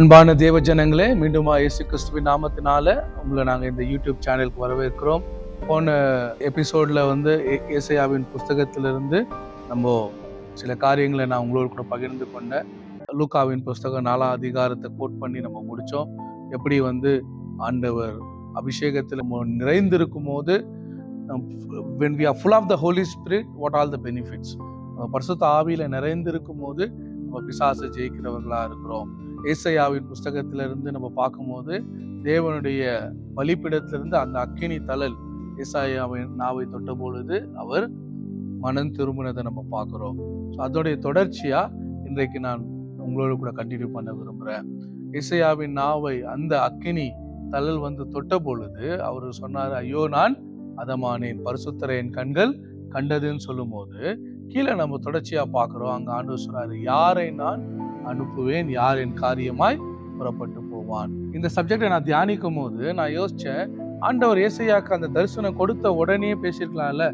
அன்பான தேவ ஜனங்களே, மீண்டும் இயேசு கிறிஸ்துவின் நாமத்தினால உங்களை நாங்கள் இந்த யூடியூப் சேனலுக்கு வரவேற்கிறோம். போன எபிசோடில் ஏசாயாவின் புஸ்தகத்திலிருந்து நம்ம சில காரியங்களை நான் உங்களோடு கூட பகிர்ந்து கொண்டேன். லூக்காவின் புஸ்தகம் 4ஆம் அதிகாரத்தை கோட் பண்ணி நம்ம முடித்தோம். எப்படி ஆண்டவர் அபிஷேகத்தில் நம்ம நிறைந்திருக்கும் போது, when we are full of the Holy Spirit, what all the benefits, பரிசுத்த ஆவியில நிறைந்திருக்கும் போது நம்ம பிசாசை ஜெயிக்கிறவர்களா இருக்கிறோம். ஏசாயாவின் புஸ்தகத்திலிருந்து நம்ம பார்க்கும்போது, தேவனுடைய பலிபீடத்திலிருந்து அந்த அக்கினி தழல் ஏசாயாவின் நாவை தொட்ட பொழுது அவர் மனம் திரும்பினதை நம்ம பார்க்கிறோம். அதோடைய தொடர்ச்சியா இன்றைக்கு நான் உங்களோட கூட கண்டினியூ பண்ண விரும்புகிறேன். ஏசாயாவின் நாவை அந்த அக்கினி தழல் தொட்ட பொழுது அவர் சொன்னார், ஐயோ நான் அதமானேன், பரிசுத்தரை என் கண்கள் கண்டதுன்னு சொல்லும் போது கீழே நம்ம தொடர்ச்சியா பார்க்கிறோம். அங்க ஆண்டவர் சொல்றாரு, யாரை நான் அனுப்புவேன், யார் என் காரியமாய் புறப்பட்டு போவான். இந்த சப்ஜெக்டை நான் தியானிக்கும் போது நான் யோசிச்சேன், ஆண்டவர் ஏசாயாக்கு அந்த தரிசனம் கொடுத்த உடனே பேசியிருக்கலாம்ல,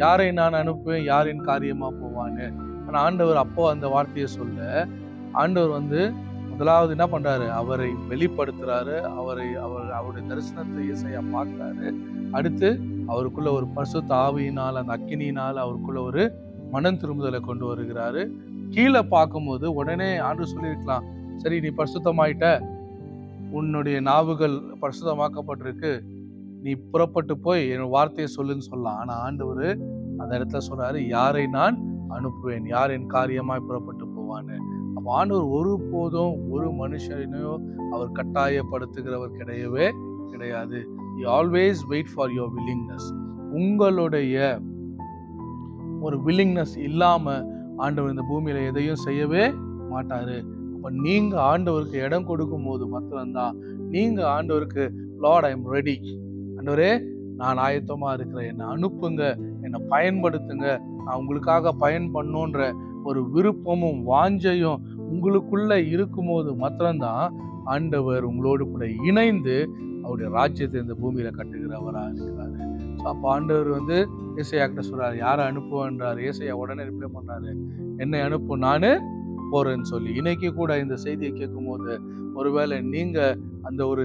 யாரை நான் அனுப்புவேன், யார் என் காரியமா போவான்னு. ஆனா ஆண்டவர் அப்போ அந்த வார்த்தையை சொல்ல, ஆண்டவர் முதலாவது என்ன பண்றாரு, அவரை வெளிப்படுத்துறாரு. அவருடைய தரிசனத்தை ஏசாயா பார்க்கிறாரு. அடுத்து அவருக்குள்ள ஒரு பரிசுத்த ஆவியினால், அந்த அக்கினியினால் அவருக்குள்ள ஒரு மனம் திரும்புதலை கொண்டு வருகிறாரு. கீழே பார்க்கும்போது உடனே ஆண்டவர் சொல்லியிருக்கலாம், சரி நீ பரிசுத்தமாயிட்ட, உன்னுடைய நாவுகள் பரிசுத்தமாக்கப்பட்டிருக்கு, நீ புறப்பட்டு போய் என் வார்த்தையை சொல்லுன்னு சொல்லலாம். ஆனா ஆண்டவர் அந்த இடத்துல சொல்றாரு, யாரை நான் அனுப்புவேன், யார் என் காரியமாய் புறப்பட்டு போவான்னு. அப்போ ஆண்டவர் ஒருபோதும் ஒரு மனுஷனையோ அவர் கட்டாயப்படுத்துகிறவர் கிடையவே கிடையாது. You always wait for your willingness. உங்களுடைய ஒரு willingness இல்லாம ஆண்டவர் இந்த பூமியில எதையும் செய்யவே மாட்டாரு. அப்ப நீங்க ஆண்டவருக்கு இடம் கொடுக்கும் போது மாத்திரம்தான் நீங்க ஆண்டவருக்கு, லார்ட் ஐ எம் ரெடி, ஆண்டவரே நான் ஆயத்தமா இருக்கிறேன், என்னை அனுப்புங்க, என்னை பயன்படுத்துங்க, நான் உங்களுக்காக பயன் பண்ணுன்ற ஒரு விருப்பமும் வாஞ்சையும் உங்களுக்குள்ள இருக்கும் போது மாத்திரம்தான் ஆண்டவர் உங்களோடு கூட இணைந்து அவருடைய ராஜ்யத்தை இந்த பூமியில கட்டுகிறவரா இருக்கிறாரு. அப்போ ஆண்டவர் ஏசாயா கிட்ட சொல்றாரு, யாரை அனுப்புவேன்றாரு. ஏசாயா உடனே ரிப்ளை பண்றாரு, என்னை அனுப்பு, நானு போறேன்னு சொல்லி. இன்னைக்கு கூட இந்த செய்தியை கேட்கும் போது ஒருவேளை நீங்க அந்த ஒரு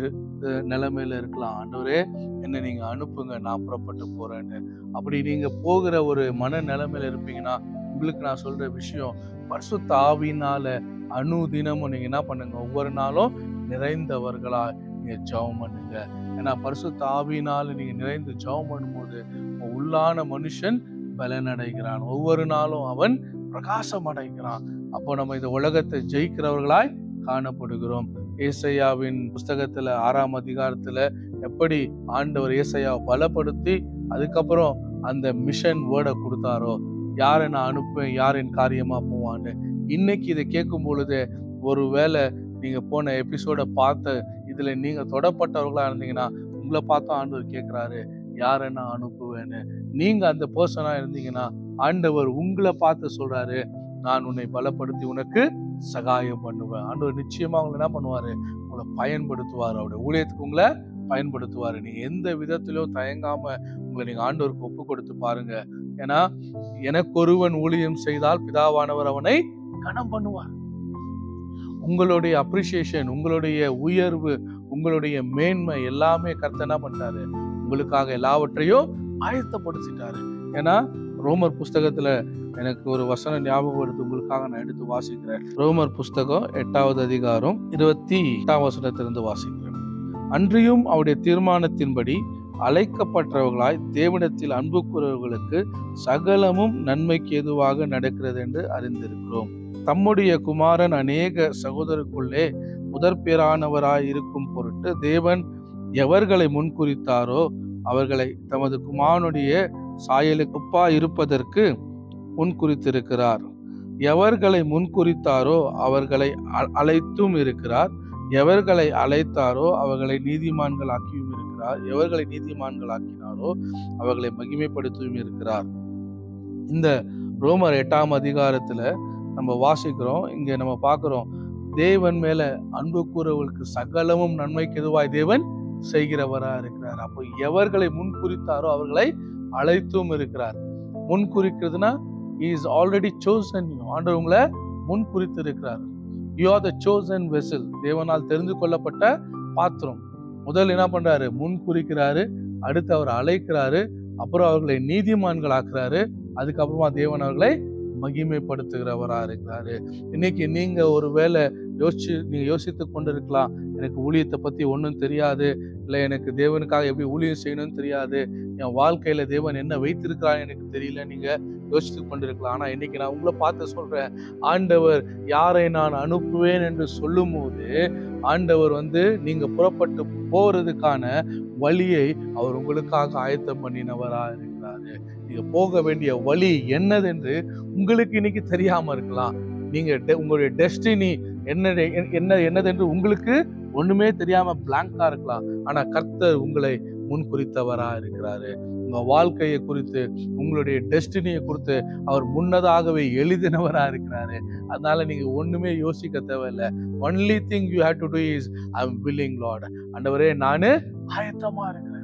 நிலைமையில இருக்கலாம், ஆண்டவரே என்னை நீங்க அனுப்புங்க, நான் புறப்பட்டு போறேன்னு. அப்படி நீங்க போகிற ஒரு மன நிலைமையில இருப்பீங்கன்னா, உங்களுக்கு நான் சொல்ற விஷயம், பரிசுத்த ஆவியினால அனுதினமும் நீங்க என்ன பண்ணுங்க, ஒவ்வொரு நாளும் நிறைந்தவர்களா நீங்க ஜெபம் பண்ணுங்க. ஏன்னா பரிசுத்த ஆவியினால நீங்க நிறைந்து ஜெபம் பண்ணும்போது உள்ளான மனுஷன் பலன் அடைகிறான், ஒவ்வொரு நாளும் அவன் பிரகாசம் அடைகிறான். அப்போ நம்ம இந்த உலகத்தை ஜெயிக்கிறவர்களாய் காணப்படுகிறோம். ஏசாயாவின் புஸ்தகத்துல 6ஆம் அதிகாரத்துல எப்படி ஆண்டவர் ஏசாயாவை பலப்படுத்தி அதுக்கப்புறம் அந்த மிஷன் வேர்டை கொடுத்தாரோ, யாரை நான் அனுப்புவேன், யார் என் காரியமா போவான்னு. இன்னைக்கு இதை கேட்கும் பொழுது ஒருவேளை நீங்க போன எபிசோட பார்த்த இதுல நீங்க தொடப்பட்டவர்களா இருந்தீங்கன்னா, உங்களை பார்த்து ஆண்டவர் கேட்கிறாரு, யாரை நான் அனுப்புவேன்னு. நீங்க அந்த பர்சனா இருந்தீங்கன்னா ஆண்டவர் உங்களை பார்த்து சொல்றாரு, நான் உன்னை பலப்படுத்தி உனக்கு சகாயம் பண்ணுவேன். ஆண்டவர் நிச்சயமா உங்களை என்ன பண்ணுவாரு, உங்களை பயன்படுத்துவார், அவருடைய ஊழியத்துக்கு உங்களை பயன்படுத்துவாரு. நீங்க எந்த விதத்திலும் தயங்காம உங்களை நீங்க ஆண்டவருக்கு ஒப்பு கொடுத்து பாருங்க. ஏன்னா எனக்கு ஒருவன் ஊழியம் செய்தால் பிதாவானவர் அவனை கனம் பண்ணுவார். உங்களுடைய அப்ரிசியேஷன், உங்களுடைய உயர்வு, உங்களுடைய மேன்மை எல்லாமே கர்த்தர் என்ன பண்ணிட்டாரு, உங்களுக்காக எல்லாவற்றையும் ஆயத்தப்படுத்திட்டாரு. ஏன்னா ரோமர் புஸ்தகத்துல எனக்கு ஒரு வசனம் ஞாபகம் எடுத்து உங்களுக்காக நான் எடுத்து வாசிக்கிறேன். ரோமர் புஸ்தகம் 8ஆவது அதிகாரம் 28ஆம் வசனத்திலிருந்து வாசிக்கிறேன். அன்றியும் அவருடைய தீர்மானத்தின்படி அழைக்கப்பட்டவர்களாய் தேவனிடத்தில் அன்பு கூறுவர்களுக்கு சகலமும் நன்மைக்கு ஏதுவாக நடக்கிறது என்று அறிந்திருக்கிறோம். தம்முடைய குமாரன் அநேக சகோதரருக்குள்ளே முதற்பேரானவராய் இருக்கும் பொருட்டு தேவன் எவர்களை முன்குறித்தாரோ அவர்களை தமது குமாரனுடைய சாயலுக்கு ஒப்பா இருப்பதற்கு முன்குறித்திருக்கிறார். எவர்களை முன்குறித்தாரோ அவர்களை அழைத்தும் இருக்கிறார். எவர்களை அழைத்தாரோ அவர்களை நீதிமான்கள் ஆக்கியும் இருக்கிறார். எவர்களை நீதிமான்கள் ஆக்கினாரோ அவர்களை மகிமைப்படுத்தியும் இருக்கிறார். இந்த ரோமர் 8ஆம் அதிகாரத்துல நம்ம வாசிக்கிறோம். இங்க நம்ம பார்க்கிறோம், தேவன் மேல அன்பு கூறவர்களுக்கு சகலமும் நன்மைக்கு எதுவாய் தேவன் செய்கிறவரா இருக்கிறார். அப்போ எவர்களை முன்குறித்தாரோ அவர்களை அழைத்தும் இருக்கிறார். முன்குறிக்கிறதுனா he is already chosen you. ஆண்டவர் உங்களை முன்குறித்து இருக்கிறார். You are the chosen vessel. தேவனால் தெரிந்து கொள்ளப்பட்ட பாத்திரம். முதல் என்ன பண்றாரு? முன் குறிக்கிறாரு, அடுத்து அவர் அழைக்கிறாரு, அப்புறம் அவர்களை நீதிமான்கள் ஆக்குறாரு, அதுக்கப்புறமா தேவன் அவர்களை மகிமைப்படுத்துகிறவரா இருக்கிறாரு. இன்னைக்கு நீங்க ஒரு வேளை நீங்க யோசித்து கொண்டிருக்கலாம், எனக்கு ஊழியத்தை பத்தி ஒன்றும் தெரியாது, இல்லை எனக்கு தேவனுக்காக எப்படி ஊழியம் செய்யணும்னு தெரியாது, என் வாழ்க்கையில தேவன் என்ன வைத்திருக்கிறான்னு எனக்கு தெரியல, நீங்க யோசித்து கொண்டிருக்கலாம். ஆனா இன்னைக்கு நான் உங்களை பார்த்து சொல்றேன், ஆண்டவர் யாரை நான் அனுப்புவேன் என்று சொல்லும் போது ஆண்டவர் நீங்க புறப்பட்டு போறதுக்கான வழியை அவர் உங்களுக்காக ஆயத்தம் பண்ணினவரா இருக்கிறாரு. நீங்க போக வேண்டிய வழி என்னதென்று உங்களுக்கு இன்னைக்கு தெரியாம இருக்கலாம். நீங்க உங்களுடைய டெஸ்டினி என்னதென்று உங்களுக்கு ஒண்ணுமே தெரியாம பிளாங்கா இருக்கலாம். ஆனா கர்த்தர் உங்களை முன் குறித்தவரா இருக்கிறாரு. உங்க வாழ்க்கையை குறித்து, உங்களுடைய டெஸ்டினியை குறித்து அவர் முன்னதாகவே எழுதினவரா இருக்கிறாரு. அதனால நீங்க ஒண்ணுமே யோசிக்க தேவையில்லை. Only thing you have to do is I am willing Lord. ஆண்டவரே, நானு ஆயத்தமா இருக்கிறேன்,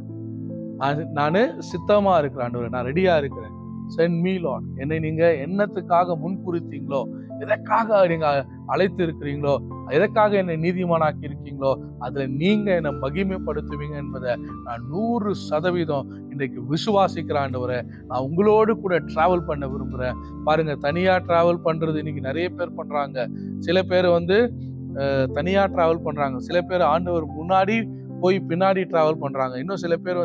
நானு சித்தமா இருக்கிறேன், ஆண்டவரே நான் ரெடியா இருக்கிறேன். Send me Lord. என்னை நீங்க என்னத்துக்காக முன்குறித்தீங்களோ, எதற்காக நீங்க அழைத்து இருக்கிறீங்களோ, எதற்காக என்னை நீதிமானாக்கி இருக்கீங்களோ, அதுல நீங்க என்னை மகிமைப்படுத்துவீங்க என்பதை நான் 100% இன்றைக்கு விசுவாசிக்கிற ஆண்டவரே. நான் உங்களோடு கூட டிராவல் பண்ண விரும்புறேன். பாருங்க, தனியா டிராவல் பண்றது இன்னைக்கு நிறைய பேர் பண்றாங்க. சில பேர் தனியா டிராவல் பண்றாங்க, சில பேர் ஆண்டவர் முன்னாடி போய் பின்னாடி டிராவல் பண்றாங்க, இன்னும் சில பேர்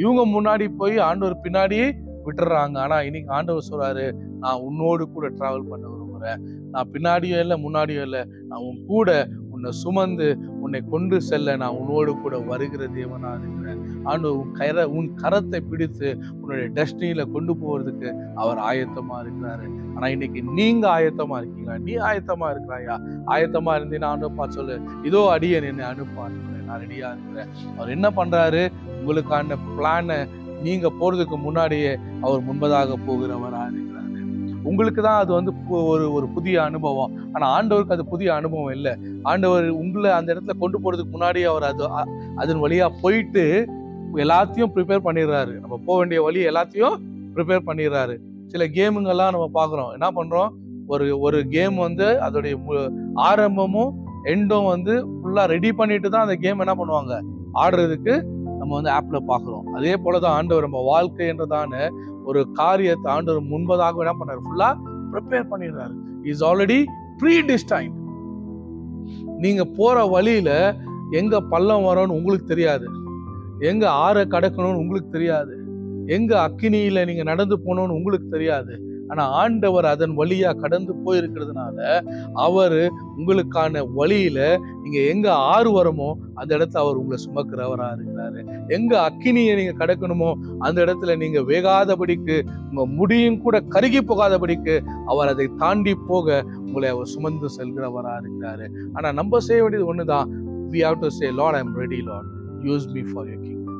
இவங்க முன்னாடி போய் ஆண்டவர் பின்னாடியே விட்டுறாங்க. ஆனா இன்னைக்கு ஆண்டவர் சொல்றாரு, நான் உன்னோடு கூட டிராவல் பண்ண விரும்புறேன். நான் பின்னாடியோ இல்லை முன்னாடியோ இல்லை, நான் உன் கூட உன்னை சுமந்து உன்னை கொண்டு செல்ல நான் உன்னோடு கூட வருகிற தேவனா இருக்கிறேன். ஆண்டவர் உன் கரத்தை பிடித்து உன்னுடைய டெஸ்டினியில கொண்டு போறதுக்கு அவர் ஆயத்தமா இருக்கிறாரு. ஆனா இன்னைக்கு நீங்க ஆயத்தமா இருக்கீங்களா? நீ ஆயத்தமா இருக்கிறாயா? ஆயத்தமா இருந்தீங்கன்னா ஆண்டவர் பார்த்து சொல்லு, இதோ அடியேன், என்னை அனுப்பான், நான் ரெடியா இருக்கிறேன். அவர் என்ன பண்றாரு? உங்களுக்கான பிளானை நீங்க போறதுக்கு முன்னாடியே அவர் முன்பதாக போகிறவரா இருக்கிறாரு. உங்களுக்கு தான் அது ஒரு புதிய அனுபவம். ஆனா ஆண்டவருக்கு அது புதிய அனுபவம் இல்லை. ஆண்டவர் உங்களை அந்த இடத்துல கொண்டு போறதுக்கு முன்னாடியே அவர் அதன் வழியா போயிட்டு எல்லாத்தையும் ப்ரிப்பேர் பண்ணிடுறாரு. நம்ம போக வேண்டிய வழி எல்லாத்தையும் ப்ரிப்பேர் பண்ணிடுறாரு. சில கேமுங்கெல்லாம் நம்ம பார்க்குறோம். என்ன பண்றோம்? ஒரு கேம் அதோடைய ஆரம்பமும் எண்டும் ஃபுல்லா ரெடி பண்ணிட்டு தான் அந்த கேம் என்ன பண்ணுவாங்க, ஆடுறதுக்கு நம்ம ஆப்ல பாக்குறோம். அதே போலதான் ஆண்டவர் நம்ம வாழ்க்கை என்றதான ஒரு காரியத்தை ஆண்டவர் முன்பதாக என்ன பண்றாரு? ஃபுல்லா ப்ரிப்பேர் பண்ணிடுறாரு. Is already predestined. நீங்க போற வழியில எங்க பள்ளம் வரும்னு உங்களுக்கு தெரியாது, எங்க ஆற கடக்கணும்னு உங்களுக்கு தெரியாது, எங்க அக்கினியில நீங்க நடந்து போகணும்னு உங்களுக்கு தெரியாது. ஆனா ஆண்டவர் அதன் வழியா கடந்து போயிருக்கிறதுனால அவரு உங்களுக்கான வழியில நீங்க எங்க ஆறு வருமோ அந்த இடத்துல அவர் உங்களை சுமக்கிறவரா இருக்கிறாரு. எங்க அக்கினியை நீங்க கடக்கணுமோ அந்த இடத்துல நீங்க வேகாதபடிக்கு, உங்க முடியும் கூட கருகி போகாதபடிக்கு அவர் அதை தாண்டி போக உங்களை அவர் சுமந்து செல்கிறவரா இருக்கிறாரு. ஆனா நம்ம செய்ய வேண்டியது ஒண்ணுதான். we have to say, Lord, I am ready, Lord, use me for your kingdom.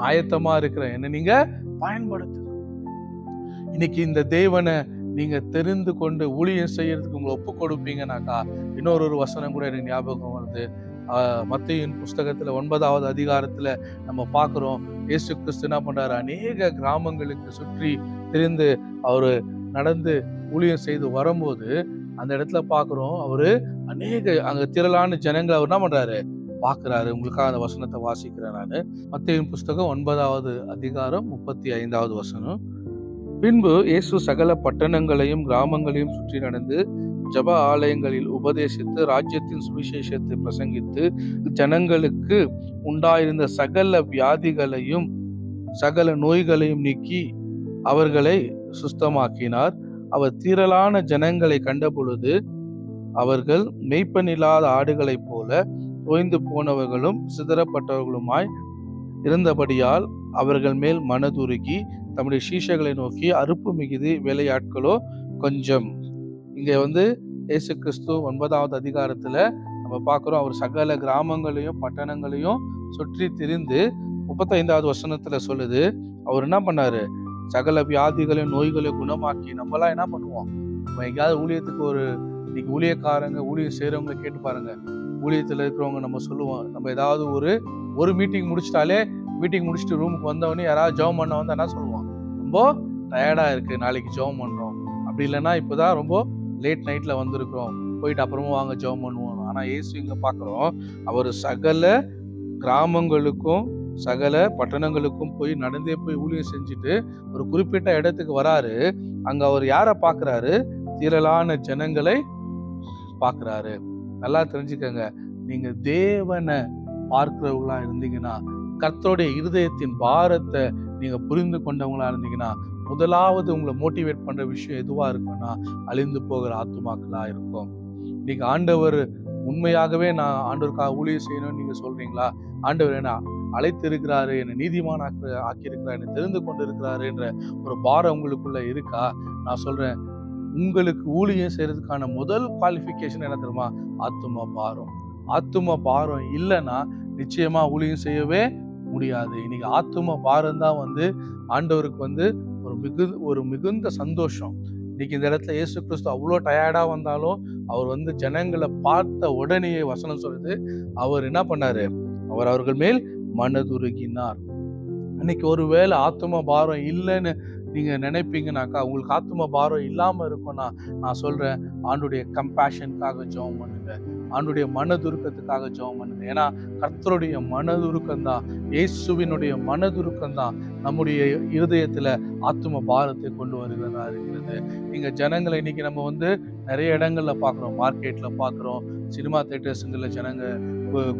ஆயத்தமா இருக்கிறேன், என்ன நீங்க பயன்படுத்து. இன்னைக்கு இந்த தேவனை நீங்க தெரிந்து கொண்டு ஊழியம் செய்யறதுக்கு உங்களை ஒப்பு கொடுப்பீங்கன்னாக்கா, இன்னொரு வசனம் கூட எனக்கு ஞாபகம் வருது. மத்தேயுவின் புஸ்தகத்துல 9வது அதிகாரத்துல நம்ம பார்க்கிறோம், இயேசு கிறிஸ்து என்ன பண்றாரு? அநேக கிராமங்களுக்கு சுற்றி திரிந்து அவரு நடந்து ஊழியம் செய்து வரும்போது அந்த இடத்துல பார்க்கிறோம், அவரு அங்க திரளான ஜனங்களை அவர் என்ன பண்றாரு? பார்க்கிறாரு. உங்களுக்காக அந்த வசனத்தை வாசிக்கிறேன் நான். மத்தேயுவின் புஸ்தகம் 9வது அதிகாரம் 35வது வசனம். பின்பு இயேசு சகல பட்டணங்களையும் கிராமங்களையும் சுற்றி நடந்து ஜப ஆலயங்களில் உபதேசித்து ராஜ்யத்தின் சுவிசேஷத்தை பிரசங்கித்து ஜனங்களுக்கு உண்டாயிருந்த சகல வியாதிகளையும் சகல நோய்களையும் நீக்கி அவர்களை சுஸ்தமாக்கினார். அவர் திரளான ஜனங்களை கண்ட பொழுது அவர்கள் மெய்ப்பனில்லாத ஆடுகளைப் போல ஓய்ந்து போனவர்களும் சிதறப்பட்டவர்களுமாய் இருந்தபடியால் அவர்கள் மேல் மனதுருகி தம்முடைய சீஷர்களை நோக்கி, அறுப்பு மிகுதி, வேலையாட்களோ கொஞ்சம். இங்க இயேசு கிறிஸ்து 9வது அதிகாரத்துல நம்ம பார்க்கிறோம், அவர் சகல கிராமங்களையும் பட்டணங்களையும் சுற்றி திரிந்து 35வது வசனத்துல சொல்லுது, அவர் என்ன பண்ணாரு? சகல வியாதிகளையும் நோய்களையும் குணமாக்கி. நம்மளாம் என்ன பண்ணுவோம்? நம்ம எங்கேயாவது ஊழியத்துக்கு இன்னைக்கு ஊழியக்காரங்க ஊழியம் செய்யறவங்களை கேட்டு பாருங்க. ஊழியத்துல இருக்கிறவங்க நம்ம சொல்லுவோம், நம்ம ஏதாவது ஒரு மீட்டிங் முடிச்சுட்டு ரூமுக்கு வந்தவொடனே யாராவது ஜெபம் பண்ண என்ன சொல்லுவோம்? ரொம்ப டயர்டா இருக்கு, நாளைக்கு ஜெபம் பண்றோம். அப்படி இல்லைன்னா இப்பதான் ரொம்ப லேட் நைட்ல வந்திருக்கிறோம், போயிட்டு அப்புறமா வாங்க ஜெபம் பண்ணுவோம். ஆனா இயேசு இங்க பார்க்கிறோம், அவர் சகல கிராமங்களுக்கும் சகல பட்டணங்களுக்கும் போய் நடந்தே போய் ஊழியம் செஞ்சுட்டு ஒரு குறிப்பிட்ட இடத்துக்கு வராரு. அங்க அவர் யாரை பார்க்கிறாரு? திரளான ஜனங்களை பார்க்கிறாரு. நல்லா தெரிஞ்சுக்கங்க, நீங்க தேவனை பார்க்கிறவங்களா இருந்தீங்கன்னா, கர்த்தருடைய இருதயத்தின் பாரத்தை நீங்க புரிந்து கொண்டவங்களா இருந்தீங்கன்னா, முதலாவது உங்களை மோட்டிவேட் பண்ற விஷயம் எதுவா இருக்குன்னா, அழிந்து போகிற ஆத்துமாக்களா இருக்கும். இன்னைக்கு ஆண்டவர் உண்மையாகவே நான் ஆண்டவருக்காக ஊழியம் செய்யணும்னு நீங்க சொல்றீங்களா? ஆண்டவர் என்ன அழைத்து இருக்கிறாரு, என்னை நீதிமான் ஆக்கியிருக்கிறார், என்னை தெரிந்து கொண்டு இருக்கிறாரு என்ற ஒரு பாரம் உங்களுக்குள்ள இருக்கா? நான் சொல்றேன், உங்களுக்கு ஊழியம் செய்யறதுக்கான முதல் குவாலிஃபிகேஷன் என்ன தெரியுமா? ஆத்தும பாரம். ஆத்தும பாரம் இல்லைன்னா நிச்சயமா ஊழியம் செய்யவே முடியாது. இன்னைக்கு ஆத்தும பாரம் தான் ஆண்டவருக்கு ஒரு மிகுந்த சந்தோஷம். இன்னைக்கு இந்த இடத்துல இயேசு கிறிஸ்து அவ்வளோ டயர்டா வந்தாலும் அவர் ஜனங்களை பார்த்த உடனே வசனம் சொல்லுது, அவர் என்ன பண்ணாரு? அவர் அவர்கள் மேல் மனதுருகினார். இன்னைக்கு ஒருவேளை ஆத்தும பாரம் இல்லைன்னு நீங்க நினைப்பீங்கன்னாக்கா, உங்களுக்கு ஆத்தும பாரம் இல்லாம இருக்கும்னா, நான் சொல்றேன், ஆண்டுடைய கம்பேஷனுக்காக ஜெபம் பண்ணுங்க, ஆண்டுடைய மனதுருக்கத்துக்காக ஜெபம் பண்ணுங்க. ஏன்னா கர்த்தருடைய மனதுருக்கம் தான், இயேசுவினுடைய மனதுருக்கம் தான் நம்முடைய இருதயத்துல ஆத்தும பாரத்தை கொண்டு வருகிறதா இருக்கிறது. நீங்க ஜனங்களை இன்னைக்கு நம்ம நிறைய இடங்கள்ல பாக்குறோம், மார்க்கெட்ல பாக்குறோம், சினிமா தியேட்டர்ஸுங்கள்ல ஜனங்க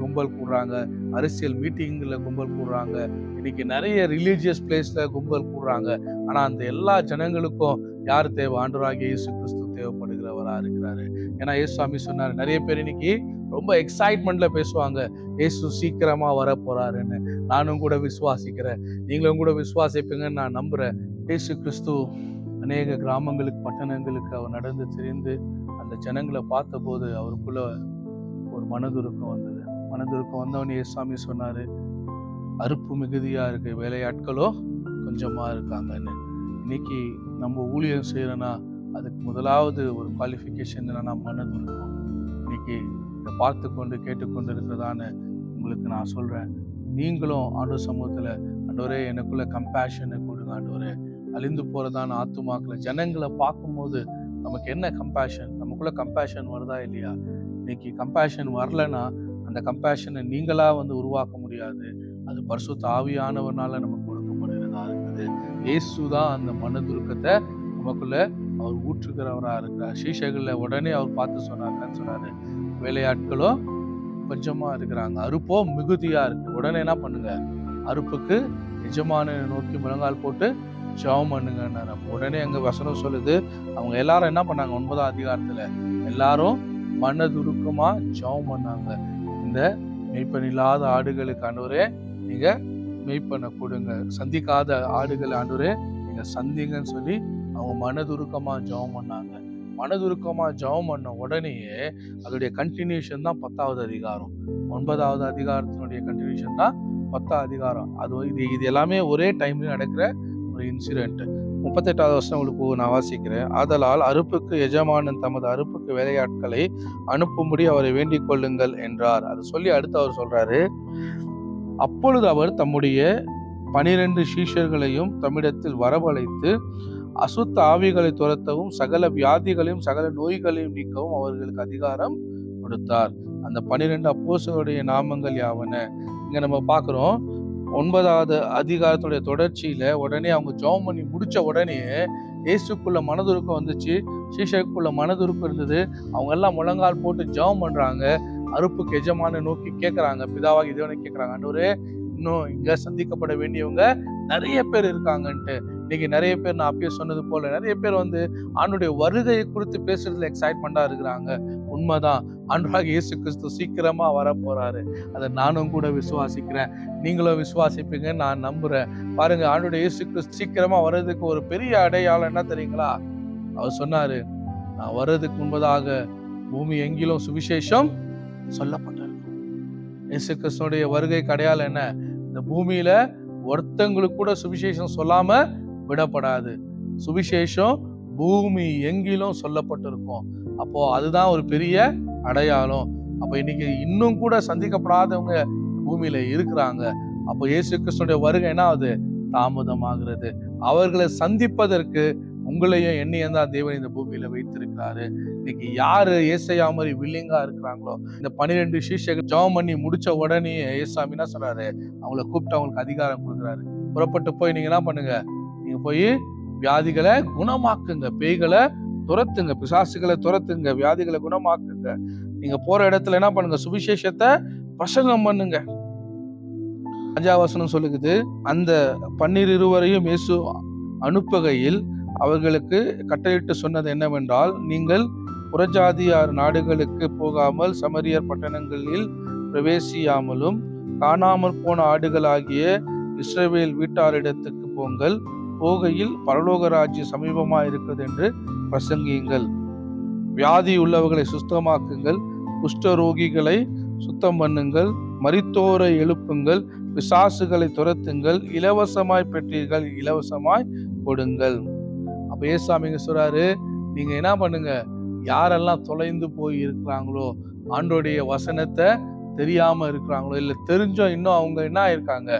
கும்பல் கூடுறாங்க, அரசியல் மீட்டிங்ல கும்பல் கூடுறாங்க, இன்னைக்கு நிறைய ரிலீஜியஸ் பிளேஸ்ல கும்பல் கூடுறாங்க. ஆனா அந்த எல்லா ஜனங்களுக்கும் யார் தேவை? ஆண்டவராகிய இயேசு கிறிஸ்து தேவைப்படுகிறவரா இருக்கிறாரு. ஏன்னா இயேசுசாமி சொன்னாரு, நிறைய பேர் இன்னைக்கு ரொம்ப எக்ஸைட்மெண்ட்ல பேசுவாங்க, இயேசு சீக்கிரமா வர போறாருன்னு. நானும் கூட விசுவாசிக்கிறேன், நீங்களும் கூட விசுவாசிப்பீங்கன்னு நான் நம்புறேன். இயேசு கிறிஸ்து அநேக கிராமங்களுக்கு பட்டணங்களுக்கு அவர் நடந்து திரிந்து அந்த ஜனங்களை பார்த்த போது அவருக்குள்ள ஒரு மனதுருக்கம் வந்தது. மனதுருக்கம் வந்தவனே இயேசுசாமி சொன்னாரு, அறுப்பு மிகுதியா இருக்கு, வேலையாட்களோ கொஞ்சமா இருக்காங்கன்னு. இன்னைக்கு நம்ம ஊழியம் செய்யறோம்னா அதுக்கு முதலாவது ஒரு குவாலிஃபிகேஷன் என்னன்னா மனதுருக்கம். இன்னைக்கு இதை பார்த்து கொண்டு கேட்டுக்கொண்டு இருக்கிறதான உங்களுக்கு நான் சொல்றேன், நீங்களும் ஆண்டவர் சமூகத்துல, ஆண்டவரே எனக்குள்ள கம்பேஷனை கொடுங்க ஆண்டவரே, அழிந்து போறதான ஆத்துமாக்களை ஜனங்களை பார்க்கும்போது நமக்கு என்ன கம்பேஷன், நமக்குள்ள கம்பேஷன் வருதா இல்லையா? இன்னைக்கு கம்பேஷன் வரலன்னா அந்த கம்பேஷனை நீங்களா உருவாக்க முடியாது, அது பரிசுத்த ஆவியானவர்னால நமக்கு கொடுக்கப்படுகிறதா இருக்குது. இயேசு தான் அந்த மனதுருக்கத்தை நமக்குள்ள அவர் ஊற்றுகிறவரா இருக்கிறார். சீஷைகள்ல உடனே அவர் பார்த்து சொன்னாரு, வேலையாட்களோ கொஞ்சமா இருக்கிறாங்க, அறுப்போ மிகுதியா இருக்கு. உடனே என்ன பண்ணுங்க? அறுப்புக்கு எஜமான நோக்கி முழங்கால் போட்டு ஜெபம் பண்ணுங்க. உடனே அங்க வசனம் சொல்லுது, அவங்க எல்லாரும் என்ன பண்ணாங்க? 9ஆம் அதிகாரத்துல எல்லாரும் மனதுருக்கமா ஜெபம் பண்ணாங்க. இந்த மெய்ப்பன் இல்லாத ஆடுகளுக்கு ஆண்டவரே நீங்க மெய்ப்பனை கொடுங்க, சந்திக்காத ஆடுகள் ஆண்டவரே நீங்க சந்திங்கன்னு சொல்லி அவங்க மனதுருக்கமா ஜெபம் பண்ணாங்க. மனதுருக்கமா ஜெபம் பண்ண உடனேயே அதோடைய கண்டினியூஷன் தான் 10ஆவது அதிகாரம். 9ஆவது அதிகாரத்தினுடைய கண்டினியூஷன் தான் 10ஆம் அதிகாரம். இது எல்லாமே ஒரே டைம்ல நடக்கிற ஒரு இன்சிடென்ட். 38வது வருஷம் உங்களுக்கு நான் வாசிக்கிறேன். ஆதலால் அறுப்புக்கு எஜமானன் தமது அறுப்புக்கு வேலையாட்களை அனுப்பும்படி அவரை வேண்டிக் கொள்ளுங்கள் என்றார். அதை சொல்லி அடுத்து அவர் சொல்றாரு, அப்பொழுது அவர் தம்முடைய 12 சீஷர்களையும் தம்மிடத்தில் வரவழைத்து அசுத்த ஆவிகளை துரத்தவும் சகல வியாதிகளையும் சகல நோய்களையும் நீக்கவும் அவர்களுக்கு அதிகாரம் கொடுத்தார். அந்த 12 அப்போஸ்தலருடைய நாமங்கள் யாவன? இங்க நம்ம பார்க்கிறோம், 9வது அதிகாரத்துடைய தொடர்ச்சியில உடனே அவங்க ஜெபம் பண்ணி முடிச்ச உடனே இயேசுக்குள்ள மனதுருக்கம் வந்துச்சு, சீஷருக்குள்ள மனதுருக்கம் இருந்தது. அவங்க எல்லாம் முழங்கால் போட்டு ஜெபம் பண்றாங்க, அறுப்புக்கு எஜமான நோக்கி கேட்கறாங்க, பிதாவாகி தேவனை கேட்கறாங்க, ஆண்டவரே இன்னும் இங்க சந்திக்கப்பட வேண்டியவங்க நிறைய பேர் இருக்காங்கன்ட்டு. இன்னைக்கு நிறைய பேர் நான் அப்பயே சொன்னது போல நிறைய பேர் ஆண்டுடைய வருகையை குறித்து பேசுறதுல எக்ஸைட்மெண்டா இருக்கிறாங்க. உண்மைதான், ஆண்டவராகிய இயேசு கிறிஸ்து சீக்கிரமா வர போறாரு. அதை நானும் கூட விசுவாசிக்கிறேன், நீங்களும் விசுவாசிப்பீங்கன்னு நான் நம்புறேன். பாருங்க, ஆண்டவருடைய இயேசு கிறிஸ்து சீக்கிரமா வர்றதுக்கு ஒரு பெரிய அடையாளம் என்ன தெரியுங்களா? அவர் சொன்னாரு, நான் வர்றதுக்கு முன்பதாக பூமி எங்கிலும் சுவிசேஷம் சொல்லப்பட்டிருக்கும். இயேசு கிறிஸ்துடைய வருகைக்கு அடையாளம் என்ன? இந்த பூமியில ஒருத்தங்களுக்கு கூட சுவிசேஷம் சொல்லாம விடப்படாது. சுவிசேஷம் பூமி எங்கிலும் சொல்லப்பட்டிருக்கும். அப்போ அதுதான் ஒரு பெரிய அடையாளம். அப்ப இன்னைக்கு இன்னும் கூட சந்திக்கப்படாதவங்க பூமியில இருக்கிறாங்க. அப்போ இயேசு கிறிஸ்துடைய வருகை என்ன ஆகுது? தாமதமாகிறது. அவர்களை சந்திப்பதற்கு உங்களையும் என்னையும் தான் தேவன் இந்த பூமியில வைத்திருக்கிறாரு. இன்னைக்கு யாரு ஏசையா மாதிரி வில்லிங்கா இருக்கிறாங்களோ, இந்த 12 சீஷர்கள் ஜெபம் பண்ணி முடிச்ச உடனே ஏசாமி என்ன சொல்றாரு, அவங்கள கூப்பிட்டு அவங்களுக்கு அதிகாரம் கொடுக்குறாரு. புறப்பட்டு போய் நீங்க என்ன பண்ணுங்க, நீங்க போய் வியாதிகளை குணமாக்குங்க, பேய்களை துரத்துங்க, பிசாசுகளை துரத்துங்க, வியாதிகளை குணமாக்குங்க. நீங்க போற இடத்துல என்ன பண்ணுங்க, சுவிசேஷத்தை பிரசங்கம் பண்ணுங்க. 5ஆம் வசனம் சொல்லுகிறது, அந்த 12 இயேசு அனுப்புகையில் அவர்களுக்கு கட்டளையிட்டு சொன்னது என்னவென்றால், நீங்கள் புறஜாதியார் நாடுகளுக்கு போகாமல் சமரியர் பட்டணங்களில் பிரவேசியாமலும் காணாமற் போன ஆடுகளாகிய இஸ்ரவேல் வீட்டாரிடத்துக்கு போங்கள். போகையில் பரலோக ராஜ்யம் சமீபமா இருக்கிறது என்று பிரசங்கியுங்கள். வியாதி உள்ளவர்களை சுத்தமாக்குங்கள், குஷ்டரோகிகளை சுத்தம் பண்ணுங்கள், மரித்தோரை எழுப்புங்கள், பிசாசுகளை துரத்துங்கள், இலவசமாய் பெற்றீர்கள், இலவசமாய் கொடுங்கள். அப்ப ஏசாமிங்க சொல்றாரு, நீங்க என்ன பண்ணுங்க, யாரெல்லாம் தொலைந்து போய் இருக்கிறாங்களோ, ஆண்டோடைய வசனத்தை தெரியாம இருக்கிறாங்களோ, இல்ல தெரிஞ்சோ இன்னும் அவங்க என்ன ஆயிருக்காங்க,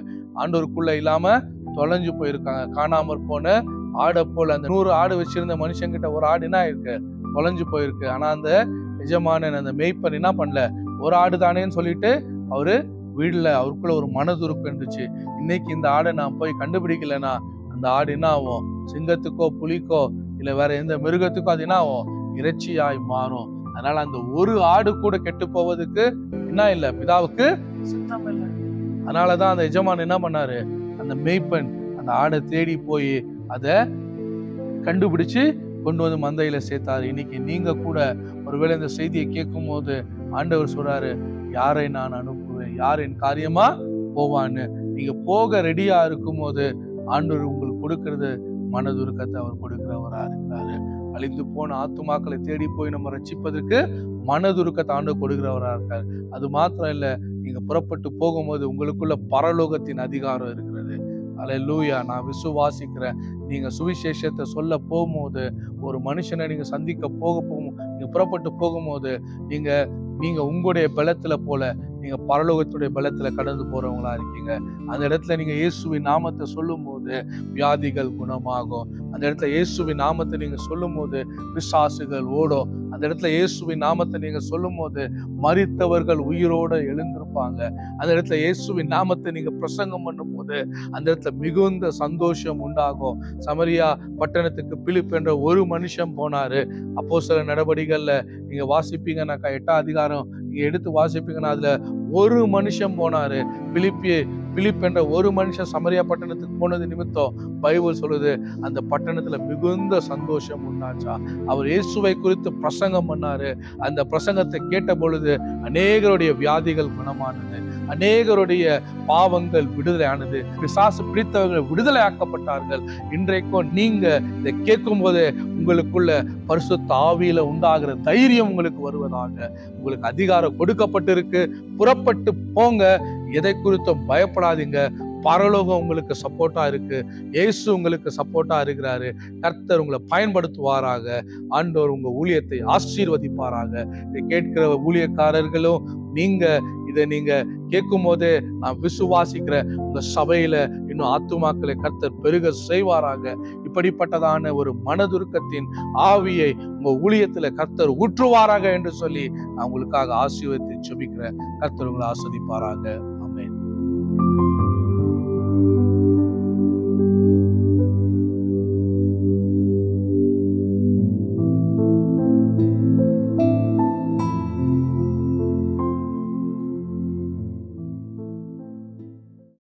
ஆண்டோருக்குள்ள இல்லாம தொலைஞ்சு போயிருக்காங்க. காணாமற் போன ஆடை போல, அந்த 100 ஆடு வச்சிருந்த மனுஷங்கிட்ட ஒரு ஆடு என்ன ஆயிருக்கு, தொலைஞ்சு போயிருக்கு. ஆனா அந்த எஜமானன், அந்த மேய்ப்பன் என்ன பண்ணல, ஒரு ஆடு தானேன்னு சொல்லிட்டு அவரு வீடுல அவருக்குள்ள ஒரு மனதுருக்கு இருந்துச்சு. இன்னைக்கு இந்த ஆடை நான் போய் கண்டுபிடிக்கலன்னா அந்த ஆடு என்ன ஆகும், சிங்கத்துக்கோ புலிக்கோ இல்ல வேற எந்த மிருகத்துக்கோ அது என்ன ஆகும், இறைச்சியாய் மாறும். அதனால அந்த ஒரு ஆடு கூட கெட்டு போவதுக்கு என்ன இல்லை, பிதாவுக்கு சித்தம் இல்லை. அதனாலதான் அந்த எஜமான் என்ன பண்ணாரு, அந்த மேய்ப்பன் அந்த ஆடை தேடி போய் அதை கண்டுபிடிச்சு கொண்டு வந்து மந்தையில சேர்த்தாரு. இன்னைக்கு நீங்க கூட ஒருவேளை இந்த செய்தியை கேட்கும் போது ஆண்டவர் சொல்றாரு, யாரை நான் அனுப்புவேன், யார் என் காரியமா போவான்னு. நீங்க போக ரெடியா இருக்கும் போது ஆண்டவர் உங்களுக்கு கொடுக்கறது மனதுருக்கத்தை அவர் கொடுக்கிறவரா இருக்கிறாரு. அழிந்து போன ஆத்துமாக்களை தேடி போய் நம்ம ரட்சிப்பதற்கு மனதுருக்கத்தை ஆண்டவர் கொடுக்கிறவரா இருக்காரு. அது மாத்திரம் இல்ல, நீங்க புறப்பட்டு போகும்போது உங்களுக்குள்ள பரலோகத்தின் அதிகாரம் இருக்கிறது. அல்லேலூயா. நான் விசுவாசிக்கிறேன். நீங்க சுவிசேஷத்தை சொல்ல போகும்போது, ஒரு மனுஷனை நீங்க சந்திக்க நீங்க புறப்பட்டு போகும்போது, நீங்க உங்களுடைய பலத்துல போல நீங்க பரலோகத்துடைய பலத்துல கடந்து போறவங்களா இருக்கீங்க. அந்த இடத்துல நீங்க இயேசுவின் நாமத்தை சொல்லும் போது வியாதிகள் குணமாகும். அந்த இடத்துல இயேசுவின் நாமத்தை நீங்க சொல்லும் போது பிசாசுகள் ஓடும். அந்த இடத்துல இயேசுவின் நாமத்தை நீங்க சொல்லும் போது மரித்தவர்கள் உயிரோட எழுந்திருப்பாங்க. அந்த இடத்துல இயேசுவின் நாமத்தை நீங்க பிரசங்கம் பண்ணும் போது அந்த இடத்துல மிகுந்த சந்தோஷம் உண்டாகும். சமரியா பட்டணத்துக்கு பிலிப் என்ற ஒரு மனுஷன் போனாரு. அப்போஸ்தலர் நடவடிக்கைகள்ல நீங்க வாசிப்பீங்கன்னாக்கா 8ஆம் அதிகாரம் நீங்க எடுத்து வாசிப்பீங்கன்னா அதுல ஒரு மனுஷன் போனாரு. பிலிப் என்ற ஒரு மனுஷன் சமரியா பட்டணத்துக்கு போனது நிமித்தம் பைபிள் சொல்லுது, அந்த பட்டணத்துல மிகுந்த சந்தோஷம் உண்டாச்சா. அவர் இயேசுவை குறித்து பிரசங்கம் பண்ணாரு. அந்த பிரசங்கத்தை கேட்ட பொழுது அநேகருடைய வியாதிகள் குணமானது, அநேகருடைய பாவங்கள் விடுதலை ஆனது, பிசாசு பிடித்தவர்கள் விடுதலை ஆக்கப்பட்டார்கள். இன்றைக்கும் நீங்க இதை கேட்கும் போது உங்களுக்குள்ள பரிசுத்த ஆவியில உண்டாகிற தைரியம் உங்களுக்கு வருவதாக. உங்களுக்கு அதிகாரம் கொடுக்கப்பட்டிருக்கு. புறப்பட்டு போங்க. எதை குறித்தும் பயப்படாதீங்க. பரலோகம் உங்களுக்கு சப்போர்ட்டா இருக்கு. இயேசு உங்களுக்கு சப்போர்ட்டா இருக்கிறாரு. கர்த்தர் உங்களை பயன்படுத்துவாராக. ஆண்டவர் உங்க ஊழியத்தை ஆசீர்வதிப்பாராக. இதை கேட்கிற ஊழியக்காரர்களும் இதை நீங்க கேட்கும் போதே நான் விசுவாசிக்கிறேன், உங்க சபையில இன்னும் ஆத்துமாக்களை கர்த்தர் பெருக செய்வாராக. இப்படிப்பட்டதான ஒரு மனதுருக்கத்தின் ஆவியை உங்க ஊழியத்துல கர்த்தர் ஊற்றுவாராக என்று சொல்லி நான் உங்களுக்காக ஆசீர்வதித்து ஜெபிக்கிறேன். கர்த்தர் உங்களை ஆசீர்வதிப்பாராக.